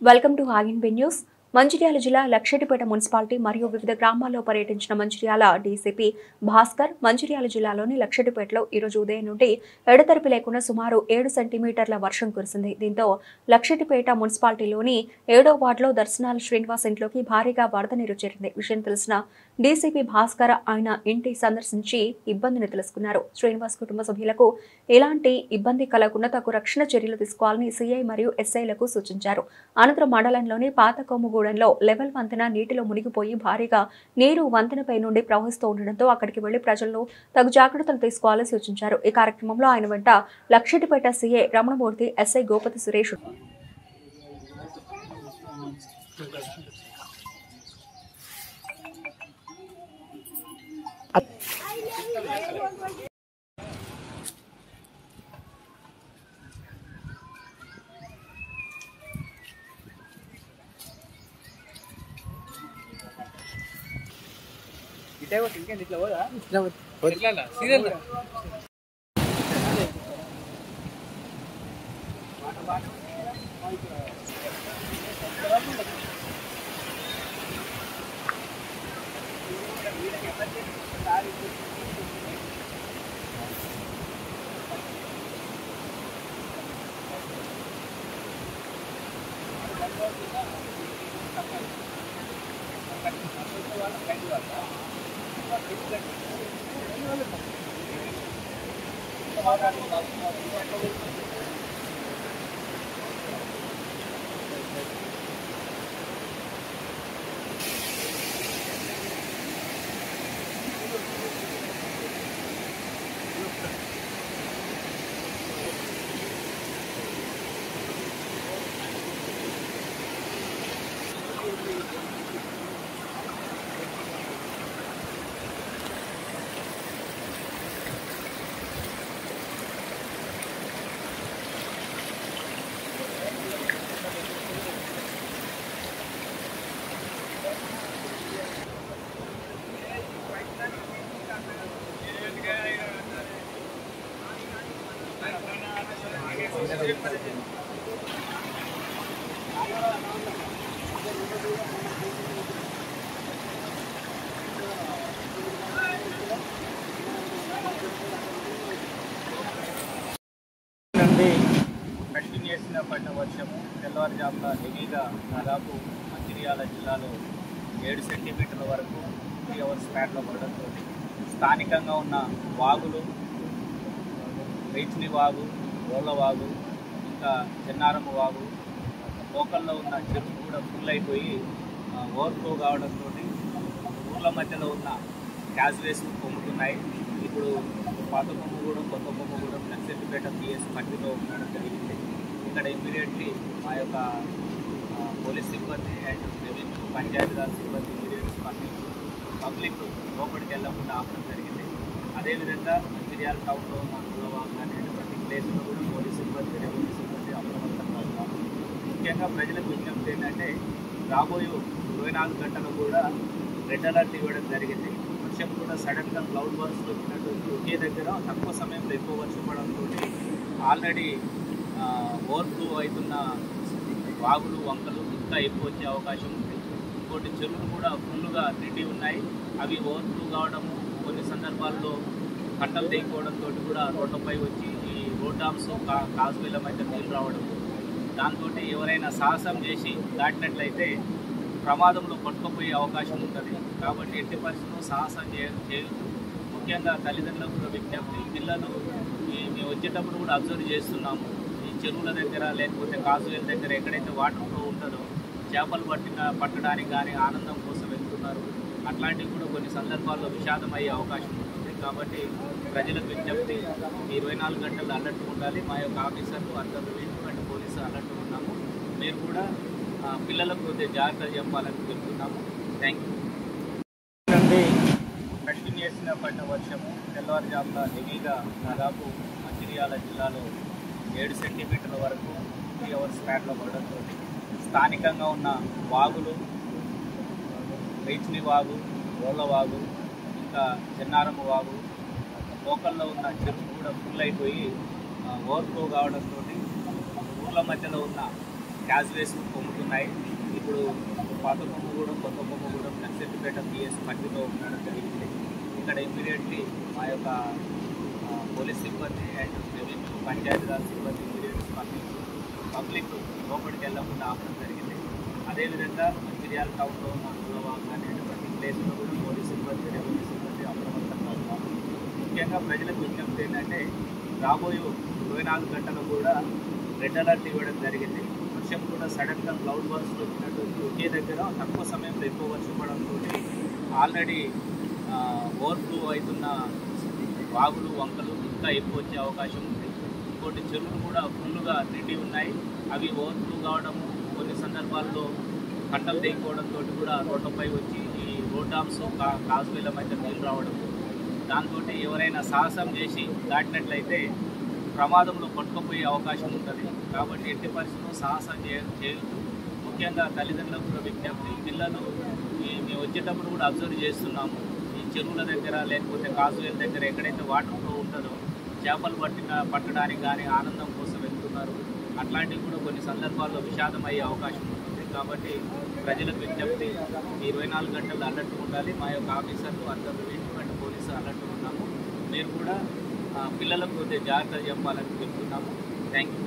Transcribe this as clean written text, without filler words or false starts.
Welcome to ఆగిన్బి news. Mancherial జిల్లా Luxettipet municipality మరియు వివిధ గ్రామాల్లో పర్యటించిన మంచిర్యాల డీసీపీ భాస్కర్ మంచిర్యాల జిల్లాలోని లక్షెట్టిపేటలో ఈరోజు ఉదయం నుండి ఎడతెరిపి లేకుండా సుమారు 7 సెంటీమీటర్ల వర్షం కురిసింది. దీంతో లక్షెట్టిపేట మున్సిపాలిటీలోని 7వ వార్డులో దర్శనాల శ్రీనివాస్ ఇంట్లోకి భారీగా వరద నీరు చేరింది. విషయం తెలిసిన డీసీపీ భాస్కర్ ఆయన ఇంటి సందర్శించి ఇబ్బందిని తెలుసుకున్నారు. శ్రీనివాస్ కుటుంబ సభ్యులకు ఎలాంటి ఇబ్బంది కలగకుండా తగు రక్షణ చర్యలు తీసుకోవాలని సీఐ మరియు ఎస్ఐలకు సూచించారు. అనంతరం మండలంలోని పాత కొమ్ముగూడెంలో లెవెల్ వంతెన నీటిలో మునిగిపోయి భారీగా నీరు వంతెనపై నుండి ప్రవహిస్తూ ఉండడంతో అక్కడికి వెళ్లి ప్రజలను తగు జాగ్రత్తలు తీసుకోవాలని సూచించారు. ఈ కార్యక్రమంలో ఆయన వెంట లక్షెట్టిపేట సీఐ రమణమూర్తి, ఎస్ఐ గోపతి సురేష్ నుండి కంటిన్యూస్గా పడిన వర్షము తెల్లవారుజామున హెవీగా దాదాపు మంచిర్యాల జిల్లాలో 7 సెంటీమీటర్ల వరకు 3 అవర్స్ స్పాన్లో పడడంతో స్థానికంగా ఉన్న వాగులు, రైచిని వాగు, రోళ్ళ వాగు, ఇంకా చెన్నారమ్మ వాగు, లోకల్లో ఉన్న చెరువులు కూడా ఫుల్ అయిపోయి ఓవర్ఫ్లో కావడంతో ఊర్ల మధ్యలో ఉన్న క్యాజ్వేస్ పొంగుతున్నాయి. ఇప్పుడు పాత కొమ్ముగూడెం, కొత్త కొమ్ముగూడెం, లక్షెట్టిపేట పిఎస్ మట్టిలో ఉండడం జరిగింది. ఇక్కడ ఇమ్మీడియట్లీ మా యొక్క పోలీస్ సిబ్బంది అండ్ రెవెన్యూ పంచాయతీరాజ్ సిబ్బంది ఇమ్మీడియట్ స్పందించి పబ్లిక్ లోపలికి వెళ్ళకుండా ఆపడం జరిగింది. అదేవిధంగా మంచిర్యాల టౌన్లో ఉన్న కులవాళ్ళు అనేటువంటి ప్లేస్లో కూడా పోలీస్ సిబ్బంది, రెవెన్యూ సిబ్బంది అప్రమత్తంగా ఉన్నారు. ముఖ్యంగా ప్రజలకు విజ్ఞప్తి ఏంటంటే రాబోయే 24 గంటలు కూడా రెడ్ అలర్ట్ ఇవ్వడం జరిగింది. వర్షం కూడా సడన్గా క్లౌడ్ బర్స్ట్ వచ్చినట్టు ఒకే దగ్గర తక్కువ సమయంలో ఎక్కువ వర్షం పడడంతో ఆల్రెడీ ఓవర్ఫ్లో అవుతున్న వాగులు, వంకలు ఇంకా ఎక్కువ వచ్చే అవకాశం ఉంది. ఇంకోటి చెరువులు కూడా ఫుల్గా నిండి ఉన్నాయి. అవి ఓవర్ఫ్లో కావడము, కొన్ని సందర్భాల్లో కట్టలు తెగిపోవడంతో కూడా రోడ్లపై వచ్చి ఈ రోడ్ డామ్స్, కాజ్వేల మధ్య నీళ్ళు రావడము, దాంతో ఎవరైనా సాహసం చేసి దాటినట్లయితే ప్రమాదంలో కొట్టుకుపోయే అవకాశం ఉంటుంది. కాబట్టి ఎట్టి పరిస్థితుల్లో సాహసం చేయొద్దు. ముఖ్యంగా తల్లిదండ్రులకు కూడా విజ్ఞప్తి, పిల్లలు మేము వచ్చేటప్పుడు కూడా అబ్జర్వ్ చేస్తున్నాము. ఈ చెరువుల దగ్గర లేకపోతే కాజువేల దగ్గర ఎక్కడైతే వాటర్ ఫ్లో ఉంటుందో చేపలు పట్టడానికి కానీ ఆనందం కోసం వెళ్తున్నారు. అట్లాంటివి కూడా కొన్ని సందర్భాల్లో విషాదం అయ్యే అవకాశం ఉంటుంది. కాబట్టి ప్రజలకు విజ్ఞప్తి, 24 గంటలు అలర్ట్ ఉండాలి. మా యొక్క ఆఫీసర్లు అందరూ అండ్ పోలీసు అలర్ట్ ఉన్నాము. మీరు కూడా పిల్లలకు కొద్దిగా జాగ్రత్తలు చెప్పాలని చెప్తున్నాము. Thank you. నుండి కంటిన్యూస్గా పడిన వర్షము తెల్లవారుజామున హెవీగా దాదాపు మంచిర్యాల జిల్లాలో 7 సెంటీమీటర్ల వరకు 3 అవర్స్ స్పాన్లో పడడంతో స్థానికంగా ఉన్న వాగులు, రైచిని వాగు, రోళ్ళ వాగు, ఇంకా చెన్నారమ్మ వాగు, లోకల్లో ఉన్న చెరువులు కూడా ఫుల్ అయిపోయి ఓవర్ఫ్లో కావడంతో ఊర్ల మధ్యలో ఉన్న క్యాజ్వేస్ పొమ్ముతున్నాయి. ఇప్పుడు పాత కొమ్మగూడెం, కొత్త కొమ్మగూడెం, నర్సెట్టిపేట పిఎస్ పరిధిలో ఉండడం జరిగింది. ఇక్కడ ఇమ్మీడియట్లీ మా యొక్క పోలీస్ సిబ్బంది అండ్ రెవెన్యూ పంచాయతీరాజ్ సిబ్బంది ఇమ్మీడియట్ స్పందించి పబ్లిక్ లోపలికి వెళ్ళకుండా ఆపడం జరిగింది. అదేవిధంగా మంచిర్యాల టౌన్లో ఉన్న కులవాగు అనేటువంటి ప్లేస్లో కూడా పోలీస్ సిబ్బంది, రెవెన్యూ సిబ్బంది అప్రమత్తంగా ఉన్నారు. ముఖ్యంగా ప్రజలకు విజ్ఞప్తి ఏంటంటే రాబోయే 24 గంటలు కూడా రెడ్ అలర్ట్ ఇవ్వడం జరిగింది. వర్షం కూడా సడన్గా క్లౌడ్ బర్స్లో వచ్చినటువంటి ఒకే దగ్గర తక్కువ సమయంలో ఎక్కువ వర్షం పడంతో ఆల్రెడీ ఓవర్ఫ్లో అవుతున్న వాగులు, వంకలు ఇంకా ఎక్కువ వచ్చే అవకాశం ఉంది. ఇంకోటి చెరువులు కూడా ఫుల్గా నిండి ఉన్నాయి. అవి ఓవర్ఫ్లో కావడము, కొన్ని సందర్భాల్లో కట్టలు తెగిపోవడంతో కూడా రోడ్లపై వచ్చి ఈ రోడ్ డామ్స్, కాజ్వేల మధ్య నీళ్ళు రావడము, దాంతో ఎవరైనా సాహసం చేసి దాటినట్లయితే ప్రమాదంలో కొట్టుకుపోయే అవకాశం ఉంటుంది. కాబట్టి ఎట్టి పరిస్థితుల్లో సాహసం చేయొద్దు. ముఖ్యంగా తల్లిదండ్రులకు కూడా విజ్ఞప్తి, పిల్లలు మేము వచ్చేటప్పుడు కూడా అబ్జర్వ్ చేస్తున్నాము. ఈ చెరువుల దగ్గర లేకపోతే కాజువేల దగ్గర ఎక్కడైతే వాటర్ ఫ్లో ఉంటుందో చేపలు పట్టడానికి కానీ ఆనందం కోసం వెళ్తున్నారు. అట్లాంటివి కూడా కొన్ని సందర్భాల్లో విషాదం అయ్యే అవకాశం ఉంటుంది. కాబట్టి ప్రజలకు విజ్ఞప్తి, 24 గంటలు అలర్ట్ ఉండాలి. మా యొక్క ఆఫీసర్లు అందరూ వీటి పోలీసు అలర్ట్ ఉన్నాము. మీరు కూడా పిల్లలకు కొద్దిగా జాగ్రత్త చెప్పాలని చెప్తున్నాము. Thank you.